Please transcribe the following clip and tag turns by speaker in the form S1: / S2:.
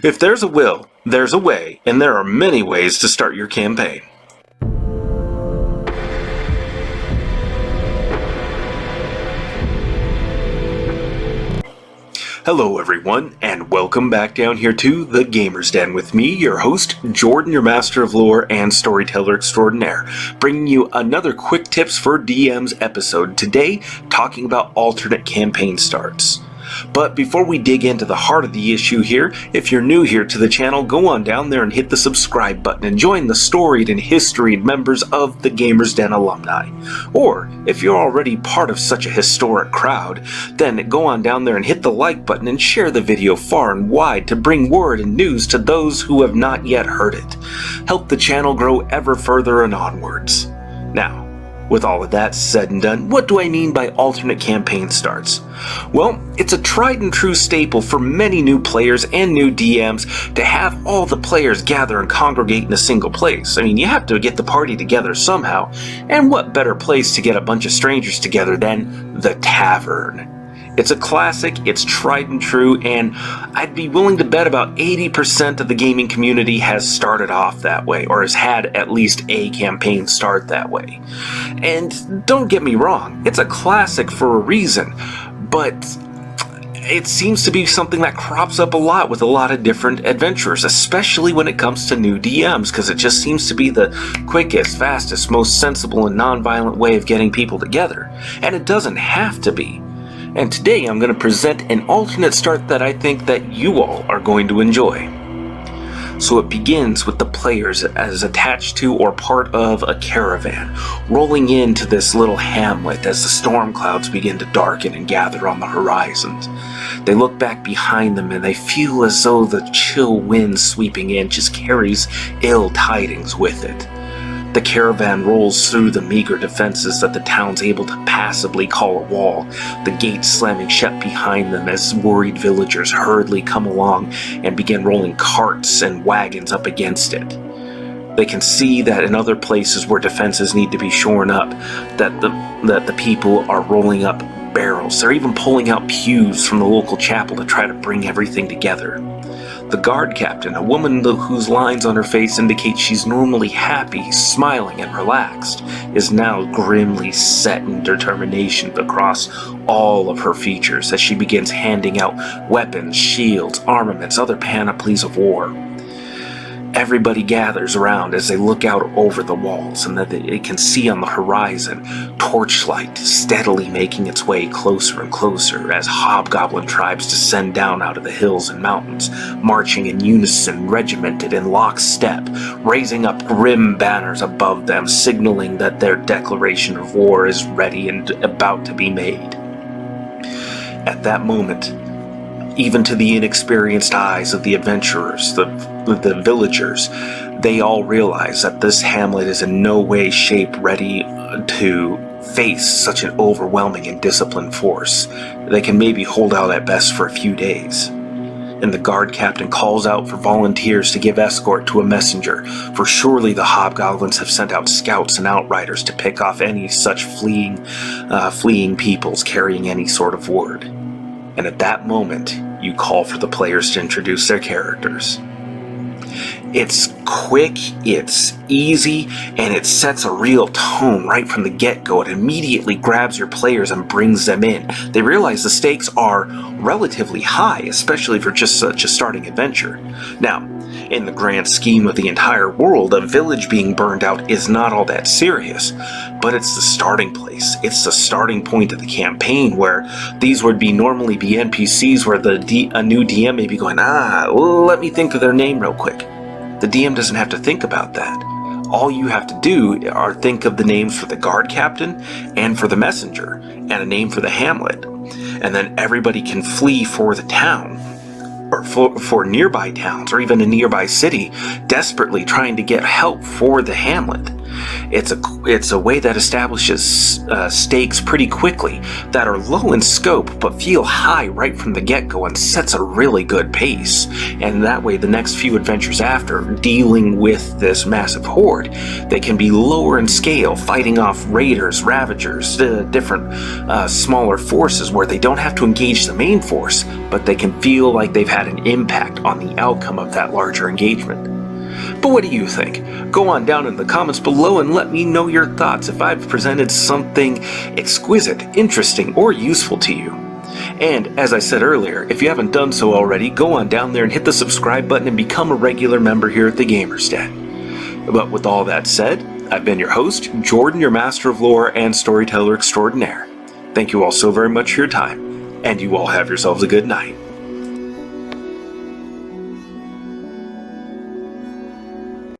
S1: If there's a will, there's a way, and there are many ways to start your campaign. Hello everyone, and welcome back down here to The Gamer's Den with me, your host, Jordan, your master of lore and storyteller extraordinaire, bringing you another quick tips for DMs episode, today talking about alternate campaign starts. But before we dig into the heart of the issue here, if you're new here to the channel, go on down there and hit the subscribe button and join the storied and historied members of the Gamer's Den alumni. Or, if you're already part of such a historic crowd, then go on down there and hit the like button and share the video far and wide to bring word and news to those who have not yet heard it. Help the channel grow ever further and onwards. Now, with all of that said and done, what do I mean by alternate campaign starts? Well, it's a tried and true staple for many new players and new DMs to have all the players gather and congregate in a single place. I mean, you have to get the party together somehow, and what better place to get a bunch of strangers together than the tavern? It's a classic, it's tried and true, and I'd be willing to bet about 80% of the gaming community has started off that way, or has had at least a campaign start that way. And don't get me wrong, it's a classic for a reason, but it seems to be something that crops up a lot with a lot of different adventurers, especially when it comes to new DMs, because it just seems to be the quickest, fastest, most sensible and non-violent way of getting people together. And it doesn't have to be. And today I'm going to present an alternate start that I think that you all are going to enjoy. So it begins with the players as attached to or part of a caravan, rolling into this little hamlet as the storm clouds begin to darken and gather on the horizon. They look back behind them and they feel as though the chill wind sweeping in just carries ill tidings with it. The caravan rolls through the meager defenses that the town's able to passably call a wall, the gates slamming shut behind them as worried villagers hurriedly come along and begin rolling carts and wagons up against it. They can see that in other places where defenses need to be shorn up, that the people are rolling up barrels. They're even pulling out pews from the local chapel to try to bring everything together. The guard captain, a woman whose lines on her face indicate she's normally happy, smiling, and relaxed, is now grimly set in determination across all of her features as she begins handing out weapons, shields, armaments, other panoplies of war. Everybody gathers around as they look out over the walls, and that they can see on the horizon torchlight steadily making its way closer and closer as hobgoblin tribes descend down out of the hills and mountains, marching in unison, regimented in lockstep, raising up grim banners above them, signaling that their declaration of war is ready and about to be made. At that moment, even to the inexperienced eyes of the adventurers, the villagers, they all realize that this hamlet is in no way, shape ready to face such an overwhelming and disciplined force. They can maybe hold out at best for a few days. And the guard captain calls out for volunteers to give escort to a messenger, for surely the hobgoblins have sent out scouts and outriders to pick off any such fleeing peoples carrying any sort of word. And at that moment, you call for the players to introduce their characters. It's quick, it's easy, and it sets a real tone right from the get-go. It immediately grabs your players and brings them in. They realize the stakes are relatively high, especially for just such a starting adventure. Now, in the grand scheme of the entire world, a village being burned out is not all that serious, but it's the starting place. It's the starting point of the campaign where these would normally be NPCs where a new DM may be going, let me think of their name real quick. The DM doesn't have to think about that. All you have to do are think of the names for the guard captain and for the messenger and a name for the hamlet. And then everybody can flee for the town or for nearby towns or even a nearby city, desperately trying to get help for the hamlet. It's a way that establishes stakes pretty quickly that are low in scope but feel high right from the get-go and sets a really good pace. And that way the next few adventures after, dealing with this massive horde, they can be lower in scale, fighting off raiders, ravagers, different smaller forces where they don't have to engage the main force, but they can feel like they've had an impact on the outcome of that larger engagement. But what do you think? Go on down in the comments below and let me know your thoughts if I've presented something exquisite, interesting, or useful to you. And as I said earlier, if you haven't done so already, go on down there and hit the subscribe button and become a regular member here at the Gamer's Den. But with all that said, I've been your host, Jordan, your Master of Lore and Storyteller Extraordinaire. Thank you all so very much for your time, and you all have yourselves a good night.